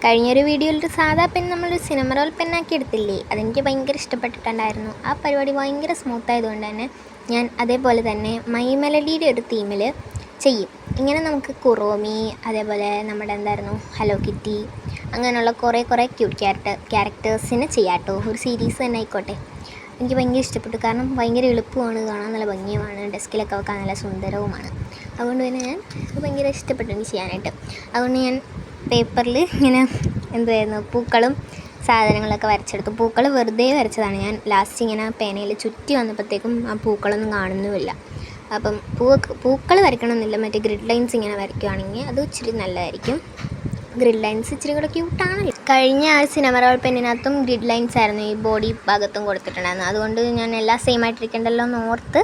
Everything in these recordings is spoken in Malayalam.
കഴിഞ്ഞൊരു വീഡിയോയിൽ ഒരു സാധാ പെൻ നമ്മളൊരു സിനിമ റോൾ പെന്നാക്കി എടുത്തില്ലേ, അതെനിക്ക് ഭയങ്കര ഇഷ്ടപ്പെട്ടിട്ടുണ്ടായിരുന്നു. ആ പരിപാടി ഭയങ്കര സ്മൂത്ത് ആയതുകൊണ്ട് തന്നെ ഞാൻ അതേപോലെ തന്നെ മൈ മെലഡിയുടെ ഒരു തീമിൽ ചെയ്യും. ഇങ്ങനെ നമുക്ക് കുറോമി, അതേപോലെ നമ്മുടെ എന്തായിരുന്നു ഹലോ കിറ്റി, അങ്ങനെയുള്ള കുറേ ക്യൂട്ട് ക്യാരക്ടേഴ്സിനെ ചെയ്യാം കേട്ടോ. ഒരു സീരീസ് തന്നെ ആയിക്കോട്ടെ. എനിക്ക് ഭയങ്കര ഇഷ്ടപ്പെട്ടു. കാരണം ഭയങ്കര എളുപ്പമാണ്, കാണാൻ നല്ല ഭംഗിയുമാണ്, ഡെസ്കിലൊക്കെ വെക്കാൻ നല്ല സുന്ദരവുമാണ്. അതുകൊണ്ട് തന്നെ ഞാൻ ഭയങ്കര ഇഷ്ടപ്പെട്ടു എനിക്ക് ചെയ്യാനായിട്ട്. അതുകൊണ്ട് ഞാൻ പേപ്പറിൽ ഇങ്ങനെ എന്തായിരുന്നു പൂക്കളും സാധനങ്ങളൊക്കെ വരച്ചെടുത്തു. പൂക്കൾ വെറുതെ വരച്ചതാണ്. ഞാൻ ലാസ്റ്റ് ഇങ്ങനെ പേനയിൽ ചുറ്റി വന്നപ്പോഴത്തേക്കും ആ പൂക്കളൊന്നും കാണുന്നുമില്ല. അപ്പം പൂക്കൾ വരയ്ക്കണമെന്നില്ല, മറ്റേ ഗ്രിഡ് ലൈൻസ് ഇങ്ങനെ വരയ്ക്കുകയാണെങ്കിൽ അത് ഇച്ചിരി നല്ലതായിരിക്കും. ഗ്രിഡ് ലൈൻസ് ഇച്ചിരി കൂടെ ക്യൂട്ടാണല്ലോ. കഴിഞ്ഞ ആ സിനിമ റോൾ പെന്നിനകത്തും ഗ്രിഡ് ലൈൻസ് ആയിരുന്നു ഈ ബോഡി ഭാഗത്തും കൊടുത്തിട്ടുണ്ടായിരുന്നു. അതുകൊണ്ട് ഞാൻ എല്ലാം സെയിം ആയിട്ടിരിക്കേണ്ടല്ലോ എന്ന് ഓർത്ത്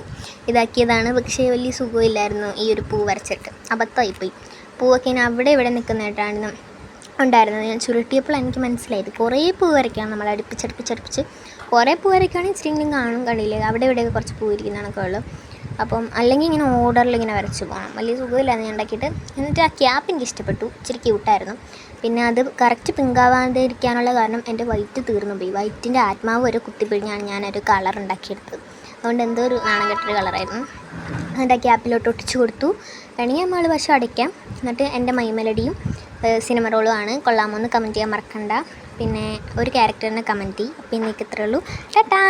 ഇതാക്കിയതാണ്. പക്ഷേ വലിയ സുഖമില്ലായിരുന്നു ഈ ഒരു പൂ വരച്ചിട്ട്, അബദ്ധമായിപ്പോയി. പൂവൊക്കെ ഇങ്ങനെ അവിടെ ഇവിടെ നിൽക്കുന്നതായിട്ടാണ് ഉണ്ടായിരുന്നത്. ഞാൻ ചുരുട്ടിയപ്പോൾ എനിക്ക് മനസ്സിലായത് കുറേ പൂ വരയ്ക്കാം, നമ്മൾ അടുപ്പിച്ചടുപ്പിച്ച് കുറേ പൂ വരയ്ക്കുകയാണെങ്കിൽ ഇച്ചിരി കാണും, കണ്ടില്ലേ അവിടെ ഇവിടെയൊക്കെ കുറച്ച് പൂ ഇരിക്കുന്നതൊക്കെ ഉള്ളു. അപ്പം അല്ലെങ്കിൽ ഇങ്ങനെ ഓർഡറിൽ ഇങ്ങനെ വരച്ച് പോകണം. വലിയ സുഖമില്ലായിരുന്നു ഞാൻ ഉണ്ടാക്കിയിട്ട്. എന്നിട്ട് ആ ക്യാപ്പ് എനിക്ക് ഇഷ്ടപ്പെട്ടു, ഇച്ചിരി ക്യൂട്ടായിരുന്നു. പിന്നെ അത് കറക്റ്റ് പിങ്കാവാതെ ഇരിക്കാനുള്ള കാരണം എൻ്റെ വൈറ്റ് തീർന്നു പോയി. വൈറ്റിൻ്റെ ആത്മാവ് വരെ കുത്തിപ്പിഴിഞ്ഞാണ് ഞാനൊരു കളർ ഉണ്ടാക്കിയെടുത്തത്. അതുകൊണ്ട് എന്തോ ഒരു നാണം കെട്ടൊരു കളറായിരുന്നു. എന്നിട്ട് ആ ക്യാപ്പിലോട്ട് ഒട്ടിച്ചു കൊടുത്തു. വേണമെങ്കിൽ നമ്മൾ വശം അടയ്ക്കാം. എന്നിട്ട് എൻ്റെ മൈ മെലഡിയും സിനിമ റോളും ആണ്. കൊള്ളാമോ എന്ന് കമൻറ്റ് ചെയ്യാൻ മറക്കണ്ട. പിന്നെ ഒരു ക്യാരക്ടറിനെ കമൻറ്റ് ചെയ്യും. അപ്പോൾ ഇന്നേക്ക് ഇത്രയേ ഉള്ളൂ. ടാറ്റാ.